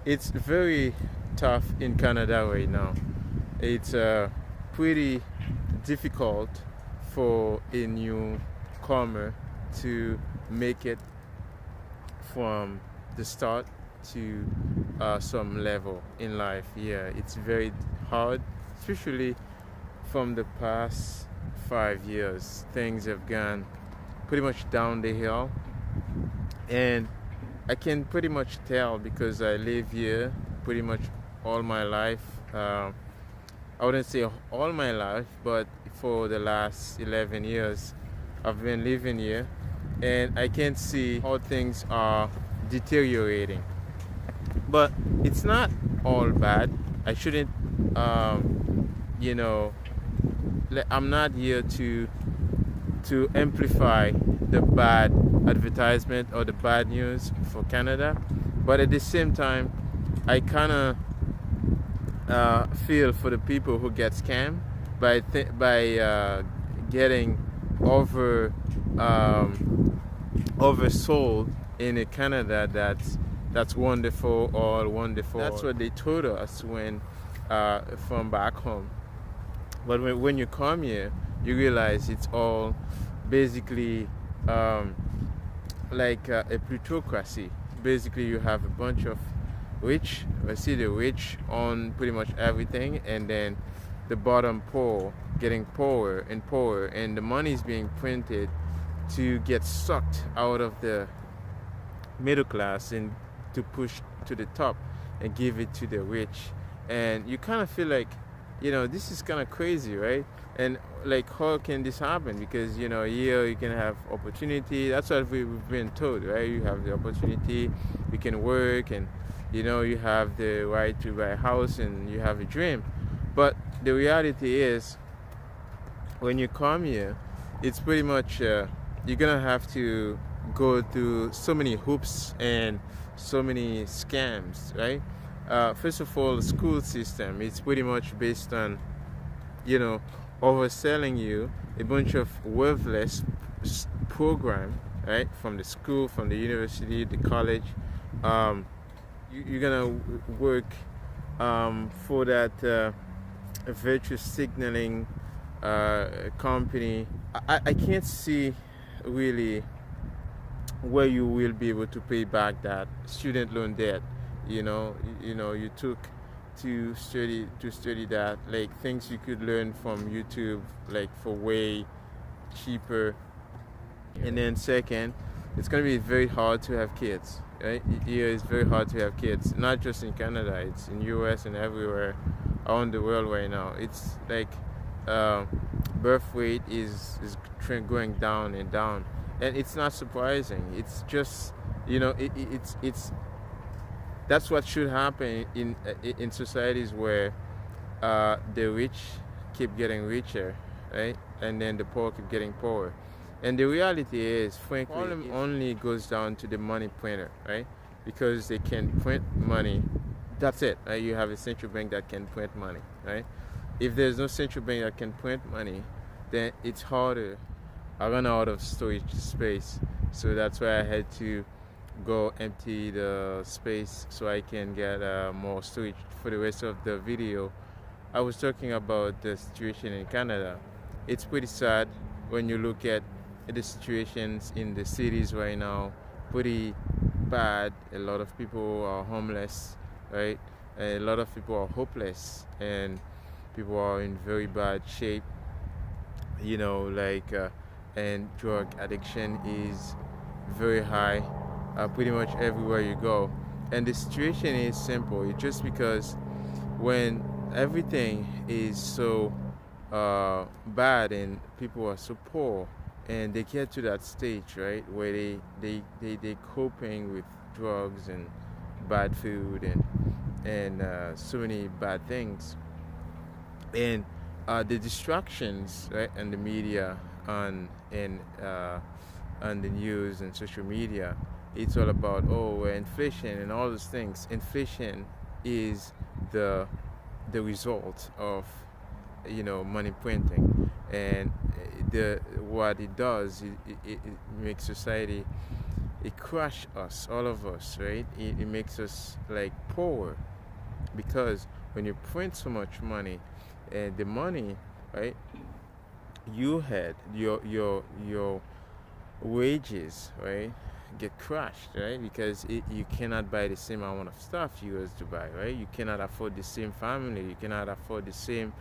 It's very tough in Canada right now. It's pretty difficult for a newcomer to make it from the start to some level in life. Yeah, it's very hard, especially from the past 5 years. Things have gone pretty much down the hill, and I can pretty much tell because I live here pretty much all my life. I wouldn't say all my life, but for the last 11 years, I've been living here, and I can see how things are deteriorating. But it's not all bad. I shouldn't, you know, I'm not here to amplify the bad advertisement or the bad news for Canada, but at the same time, I kind of feel for the people who get scammed by getting over oversold in a Canada that's wonderful, all wonderful. That's what they told us when from back home. But when you come here, you realize it's all basically like a plutocracy. Basically, you have a bunch of rich, I see the rich on pretty much everything, and then the bottom poor getting poorer and poorer, and the money is being printed to get sucked out of the middle class and to push to the top and give it to the rich. And you kind of feel like, this is kind of crazy, right? And like, how can this happen? Because here you can have opportunity. That's what we've been told, right? You have the opportunity, you can work, and you have the right to buy a house, and you have a dream. But the reality is, when you come here, it's pretty much you're gonna have to go through so many hoops and so many scams, right? First of all, the school system, it's pretty much based on overselling you a bunch of worthless program, right? From the school, from the university, the college. You're gonna work for that virtue signaling company. I can't see really where you will be able to pay back that student loan debt. You took to study that, like things you could learn from YouTube, like for way cheaper. And then second, it's going to be very hard to have kids, right? Here it's very hard to have kids, not just in Canada, it's in US and everywhere around the world right now. It's like birth rate is going down and down, and it's not surprising. It's just it's that's what should happen in societies where the rich keep getting richer, right? And then the poor keep getting poorer. And the reality is, frankly, the problem only goes down to the money printer, right? Because they can print money. That's it, right? You have a central bank that can print money, right? If there's no central bank that can print money, then it's harder. I run out of storage space, so that's why I had to go empty the space so I can get more storage for the rest of the video. I was talking about the situation in Canada. It's pretty sad when you look at the situations in the cities right now. Pretty bad. A lot of people are homeless, right? A lot of people are hopeless, and people are in very bad shape, and drug addiction is very high pretty much everywhere you go. And the situation is simple. It's just because when everything is so bad and people are so poor, and they get to that stage, right, where they coping with drugs and bad food and so many bad things, and the distractions, right, and the media and the news and social media, it's all about inflation and all those things. Inflation is the result of money printing, and what it does, it makes society it crush us, all of us, right? It makes us like poor, because when you print so much money, and the money, right, you had your wages, right, get crushed, right, because you cannot buy the same amount of stuff you used to buy, right? You cannot afford the same family, you cannot afford the same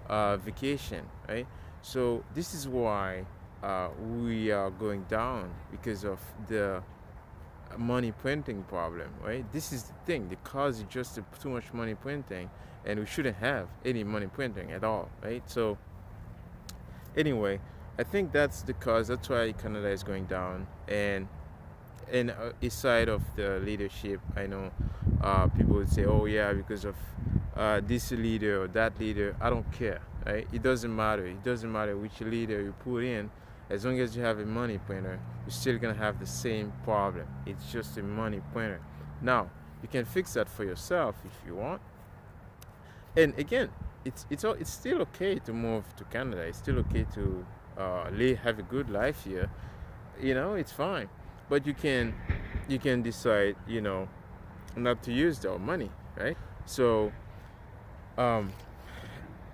vacation, right? So this is why we are going down, because of the money printing problem, right? This is the thing. The cause is just too much money printing, and we shouldn't have any money printing at all, right? So anyway, I think that's the cause. That's why Canada is going down. And aside of the leadership, I know people would say, oh yeah, because of this leader or that leader. I don't care, right? It doesn't matter. It doesn't matter which leader you put in. As long as you have a money printer, you're still gonna have the same problem. It's just a money printer. Now, you can fix that for yourself if you want. And again, it's still okay to move to Canada. It's still okay to have a good life here. You know, it's fine. But you can decide, you know, not to use that money, right? So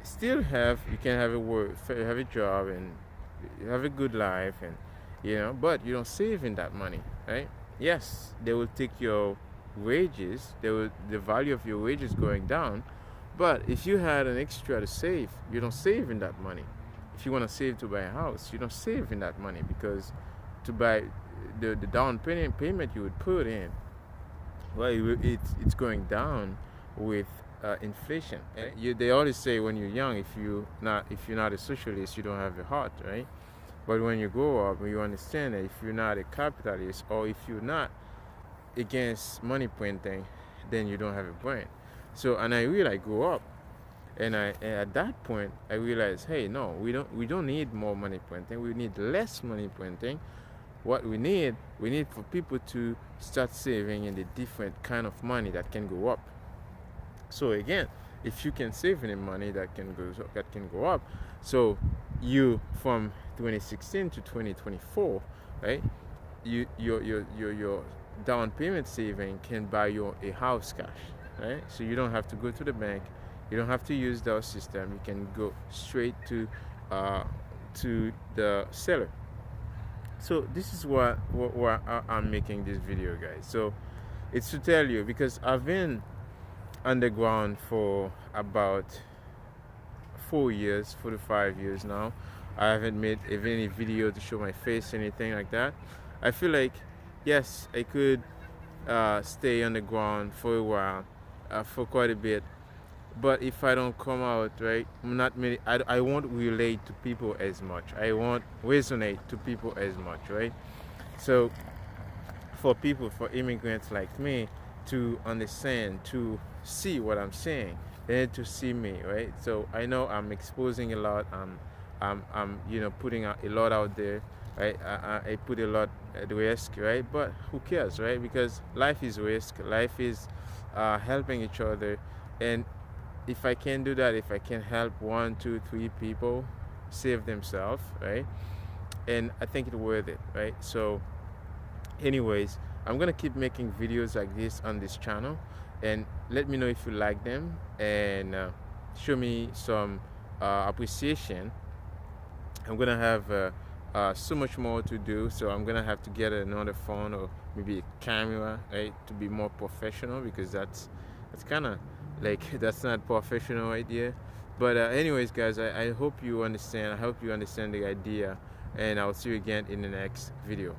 still you can have a work, have a job, and you have a good life, and you know, but you don't save in that money, right? Yes, they will take your wages, the value of your wages going down, but if you had an extra to save, you don't save in that money. If you want to save to buy a house, you don't save in that money, because to buy the down payment you would put in, well, it's going down with inflation. They always say when you're young, if you're not a socialist, you don't have a heart, right? But when you grow up, you understand that if you're not a capitalist, or if you're not against money printing, then you don't have a brain. So, and I really grew up, and at that point I realized, hey, no, we don't need more money printing. We need less money printing. What we need for people to start saving in the different kind of money that can go up. So again, if you can save any money that can go up, so you from 2016 to 2024, right? Your down payment saving can buy you a house cash, right? So you don't have to go to the bank, you don't have to use the system. You can go straight to the seller. So this is what I'm making this video, guys. So it's to tell you, because I've been underground for about 4 to 5 years now. I haven't made any video to show my face, anything like that. I feel like, yes, I could stay underground for a while, for quite a bit, but if I don't come out, right, I won't relate to people as much. I won't resonate to people as much, right? So for immigrants like me to understand, to see what I'm saying, they need to see me, right? So I know I'm exposing a lot. I'm you know, putting a lot out there, right? I put a lot at risk, right? But who cares, right? Because life is risk. Life is helping each other, and if I can do that, if I can help 1, 2, 3 people save themselves, right? And I think it's worth it, right? So anyways, I'm gonna keep making videos like this on this channel, and let me know if you like them, and show me some appreciation. I'm gonna have so much more to do, so I'm gonna have to get another phone, or maybe a camera, right, to be more professional, because that's kind of like, that's not professional idea. But anyways, guys, I hope you understand. I hope you understand the idea, and I'll see you again in the next video.